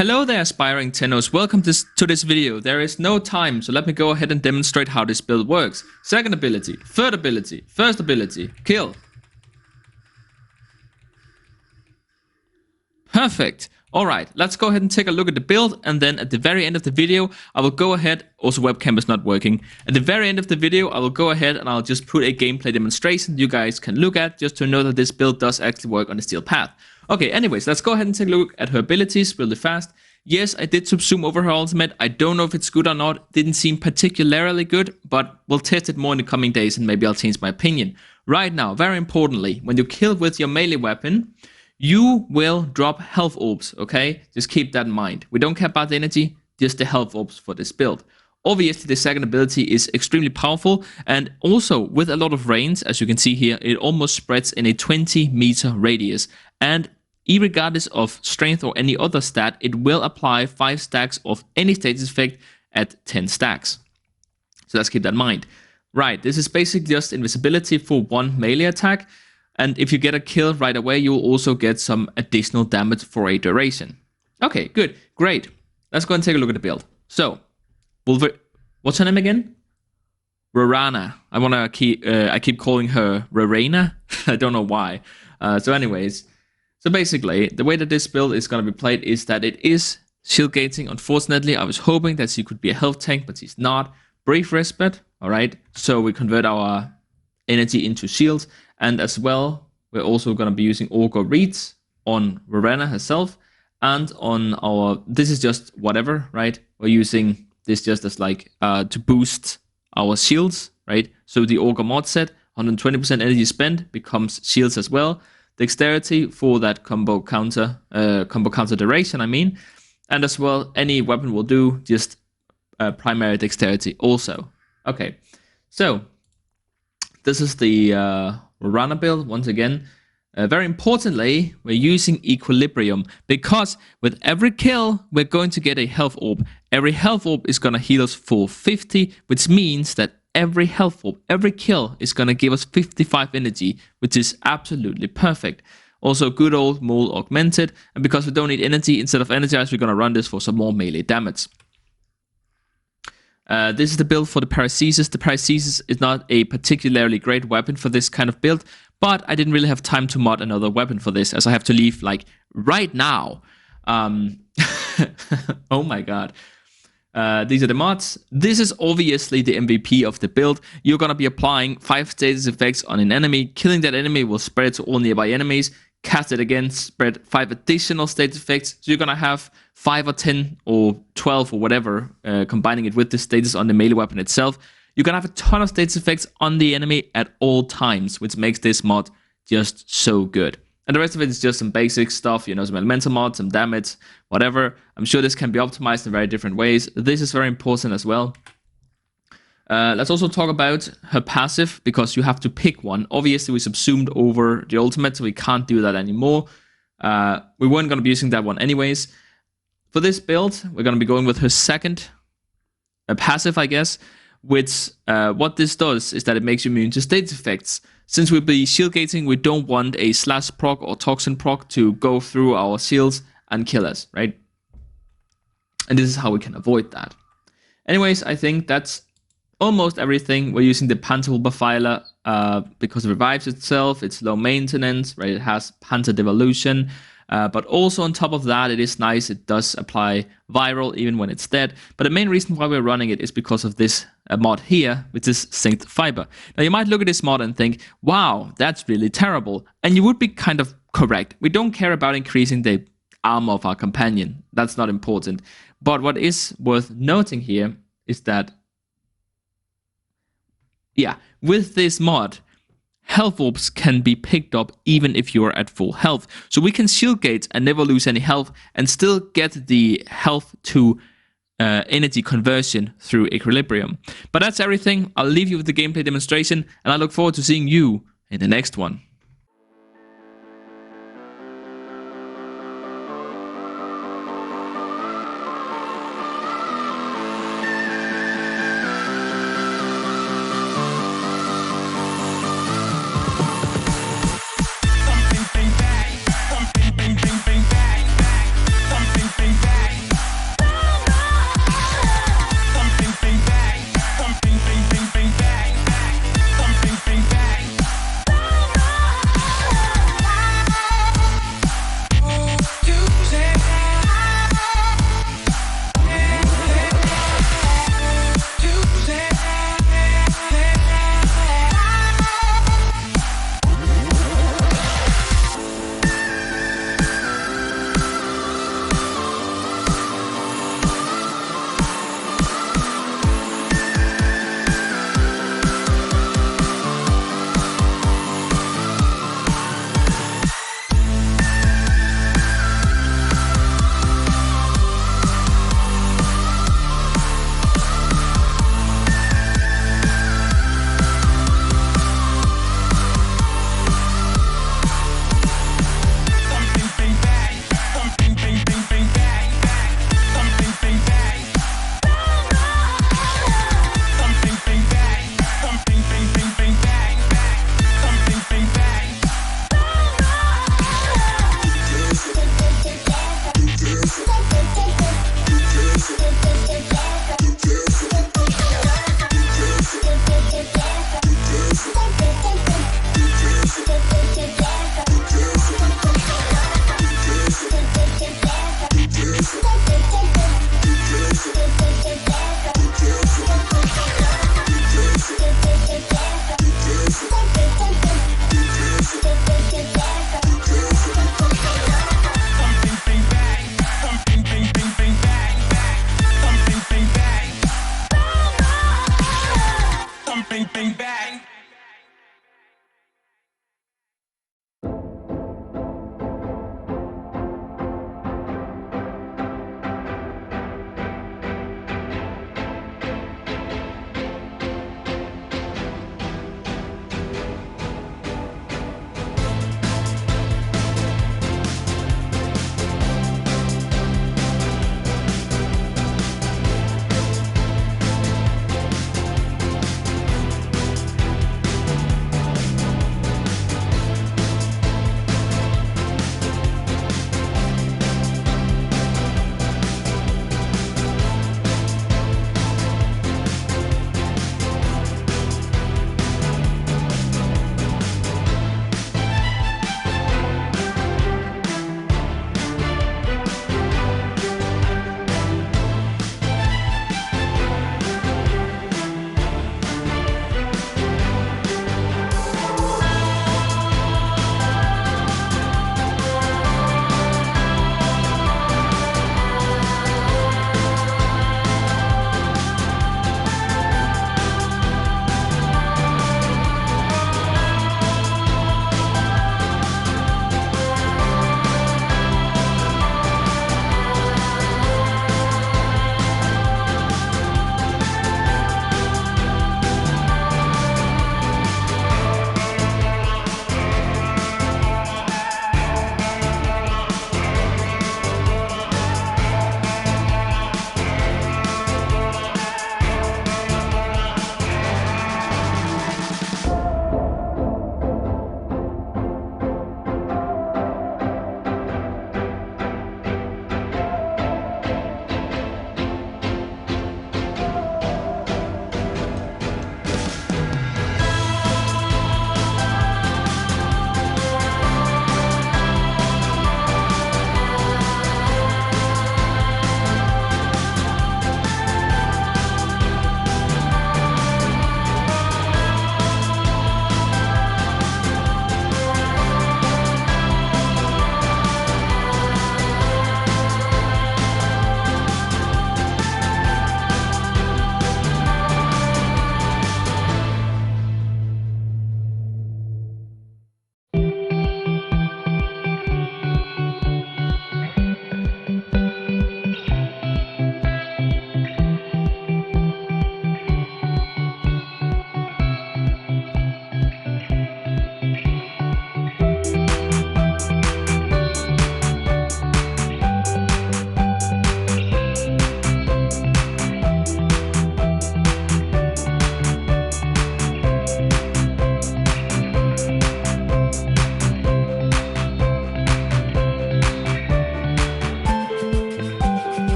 Hello there, aspiring tennos. Welcome to this video. There is no time, so let me go ahead and demonstrate how this build works. Second ability, third ability, first ability, kill. Perfect. Alright, let's go ahead and take a look at the build, and then at the very end of the video, I will go ahead, also webcam is not working. At the very end of the video, I will go ahead and I'll just put a gameplay demonstration you guys can look at, just to know that this build does actually work on the steel path. Okay, anyways, let's go ahead and take a look at her abilities really fast. Yes, I did subsume over her ultimate. I don't know if it's good or not. Didn't seem particularly good, but we'll test it more in the coming days and maybe I'll change my opinion. Right now, very importantly, when you kill with your melee weapon, you will drop health orbs, okay? Just keep that in mind. We don't care about the energy, just the health orbs for this build. Obviously, the second ability is extremely powerful, and also with a lot of range, as you can see here, it almost spreads in a 20-meter radius. And irregardless of strength or any other stat, it will apply 5 stacks of any status effect at 10 stacks. So let's keep that in mind. Right, this is basically just invisibility for one melee attack. And if you get a kill right away, you'll also get some additional damage for a duration. Okay, good, great. Let's go and take a look at the build. So, what's her name again? VORUNA. I keep calling her Rorena. I don't know why. So anyways, so basically, the way that this build is going to be played is that it is shield gating. Unfortunately, I was hoping that she could be a health tank, but she's not. Brief respite, alright? So we convert our energy into shields. And as well, we're also going to be using Augur Reeds on Warframe herself. And on our, this is just whatever, right? We're using this just as like to boost our shields, right? So the Augur mod set, 120% energy spent becomes shields as well. Dexterity for that combo counter duration, I mean. And as well, any weapon will do, just primary dexterity also. Okay, so this is the Warframe build once again. Very importantly, we're using equilibrium because with every kill, we're going to get a health orb. Every health orb is going to heal us for 50, which means that every health orb, every kill is going to give us 55 energy, which is absolutely perfect. Also, good old mole augmented, and because we don't need energy, instead of energize, we're going to run this for some more melee damage. This is the build for the Paracesis. The Paracesis is not a particularly great weapon for this kind of build, but I didn't really have time to mod another weapon for this, as I have to leave like right now. Oh my god. These are the mods. This is obviously the MVP of the build. You're going to be applying 5 status effects on an enemy. Killing that enemy will spread it to all nearby enemies. Cast it again, spread 5 additional status effects. So you're going to have 5 or 10 or 12 or whatever, combining it with the status on the melee weapon itself. You're going to have a ton of status effects on the enemy at all times, which makes this mod just so good. And the rest of it is just some basic stuff, you know, some elemental mods, some damage, whatever. I'm sure this can be optimized in very different ways. This is very important as well. Let's also talk about her passive, because you have to pick one. Obviously, we subsumed over the ultimate, so we can't do that anymore. We weren't going to be using that one anyways. For this build, we're going to be going with her second passive, I guess, which what this does is that it makes you immune to status effects. Since we'll be shield gating, we don't want a slash proc or toxin proc to go through our shields and kill us, right? And this is how we can avoid that. Anyways, I think that's almost everything. We're using the Panther Befiler because it revives itself. It's low maintenance, right? It has Panther Devolution. But also on top of that, it is nice. It does apply viral even when it's dead. But the main reason why we're running it is because of this mod here, which is Synced Fiber. Now you might look at this mod and think, wow, that's really terrible. And you would be kind of correct. We don't care about increasing the armor of our companion. That's not important. But what is worth noting here is that, yeah, with this mod, health orbs can be picked up even if you're at full health. So we can shield gate and never lose any health and still get the health to energy conversion through equilibrium. But that's everything. I'll leave you with the gameplay demonstration, and I look forward to seeing you in the next one.